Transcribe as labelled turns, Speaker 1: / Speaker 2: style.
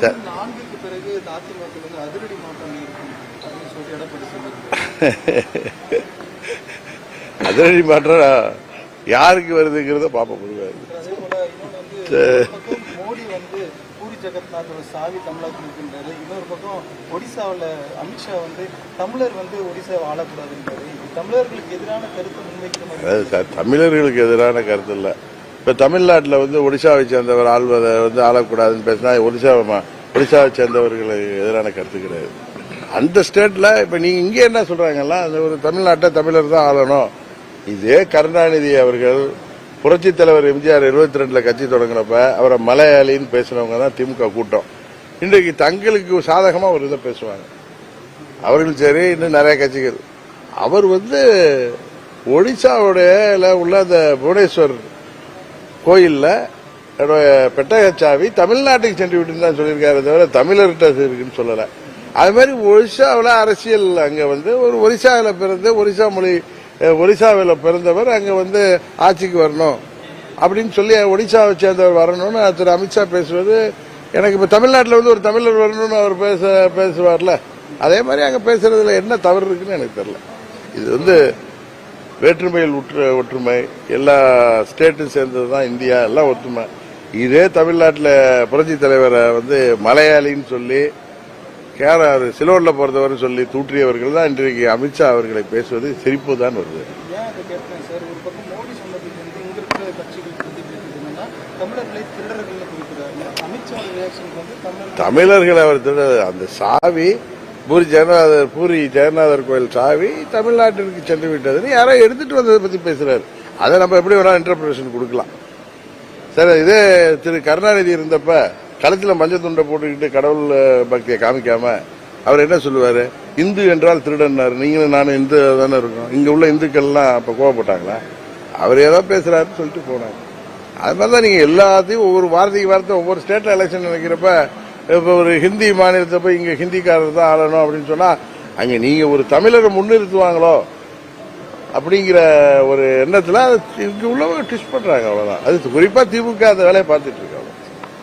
Speaker 1: நான்குக்கு பிறகு அதிமுக அதிரடி மாற்றம் அப்படின்னு சொல்லி எடப்பாடி
Speaker 2: அதிரடி மாற்றம் யாருக்கு வருதுங்கிறத பாப்ப முடியாது.
Speaker 1: அதே போல மோடி வந்து பூரி ஜெகநாதோட சாவி தமிழகத்தில் இருக்கின்றாரு. இன்னொரு பக்கம் ஒடிசாவில் அமித்ஷா வந்து தமிழர் வந்து ஒடிசாவை ஆளக்கூடாதுன்றாரு. தமிழர்களுக்கு எதிரான கருத்து முன்வைக்கிற
Speaker 2: தமிழர்களுக்கு எதிரான கருத்து இல்லை. இப்ப தமிழ்நாட்டில் வந்து ஒடிசாவை சேர்ந்தவர் ஆள்வதை வந்து ஆளக்கூடாதுன்னு பேசினா ஒடிசாவை சேர்ந்தவர்களுக்கு எதிரான கருத்து கிடையாது. அந்த ஸ்டேட்ல இப்ப நீங்க இங்க என்ன சொல்றாங்கல்ல, அந்த ஒரு தமிழ்நாட்டை தமிழர் தான் ஆளணும். இதே கருணாநிதி அவர்கள் புரட்சி தலைவர் எம்ஜிஆர் 22 கட்சி தொடங்கினப்ப அவரை மலையாளின்னு பேசினவங்க தான் திமுக கூட்டம். இன்றைக்கு தங்களுக்கு சாதகமா ஒரு இதை பேசுவாங்க அவர்கள். சரி, இன்னும் நிறைய கட்சிகள். அவர் வந்து ஒடிசாவுடைய உள்ள அந்த புவனேஸ்வர் கோயில்ல பெட்டகச்சாவி தமிழ்நாட்டுக்கு சென்று விட்டு தான் சொல்லியிருக்காரு, தவிர தமிழர்கிட்ட இருக்குன்னு சொல்லல. அது மாதிரி ஒடிசாவில் அரசியல் அங்க வந்து ஒரு ஒரிசாவில் பிறந்து ஒரிசாவில் பிறந்தவர் அங்க வந்து ஆட்சிக்கு வரணும் அப்படின்னு சொல்லி ஒடிசாவை சேர்ந்தவர் வரணும்னு திரு அமித்ஷா பேசுவது எனக்கு இப்ப தமிழ்நாட்டில் வந்து ஒரு தமிழர் வரணும்னு அவர் பேசுவார்ல, அதே மாதிரி அங்க பேசுறதுல என்ன தவறு இருக்குன்னு எனக்கு தெரியல. இது வந்து வேற்றுமையில் ஒற்றுமை, எல்லா ஸ்டேட்டும் சேர்ந்ததுதான் இந்தியா, எல்லாம் ஒற்றுமை. இதே தமிழ்நாட்டில் புரட்சி தலைவரை வந்து மலையாளின்னு சொல்லி சிலோன்ல போறதவர் சொல்லி தூற்றியவர்கள் தான் இன்றைக்கு அமித்ஷா அவர்களை பேசுவது சிரிப்பு தான் வருது. தமிழர்கள் அவர் அந்த சாவி பூரி ஜெகநாதர் கோயில் சாவி தமிழ்நாட்டிற்கு சென்று விட்டதுன்னு யாரோ எடுத்துட்டு வந்ததை பத்தி பேசுறாரு. அதை நம்ம எப்படி வேணா இன்டர்பிரேஷன் கொடுக்கலாம். சரி, இதே திரு கருணாநிதி இருந்தப்ப களத்துல மஞ்சள் துண்டை போட்டுக்கிட்டு கடவுள் பக்தியை காமிக்காம அவர் என்ன சொல்லுவாரு, இந்து என்றால் திருடன்னாரு. நீங்களும் நானும் இந்து தானே இருக்கோம். இங்க உள்ள இந்துக்கள்லாம் அப்ப கோவப்பட்டாங்களா? அவர் ஏதோ பேசுறாருன்னு சொல்லிட்டு போனாங்க. அது மாதிரிதான் நீங்க எல்லாத்தையும் ஒவ்வொரு வார்த்தை ஒவ்வொரு ஸ்டேட்ல எலெக்ஷன் நினைக்கிறப்ப இப்ப ஒரு ஹிந்தி மாநிலத்தை போய் இங்க ஹிந்திக்காரர் தான் ஆளணும் அப்படின்னு சொன்னா அங்க நீங்க ஒரு தமிழரை முன்னிறுத்துவாங்களோ அப்படிங்கிற ஒரு எண்ணத்துல இங்க உள்ளவங்க ட்விஸ்ட் பண்றாங்க. அவ்வளவுதான். அது குறிப்பா திமுக அந்த வேலையை பார்த்துட்டு இருக்காங்க.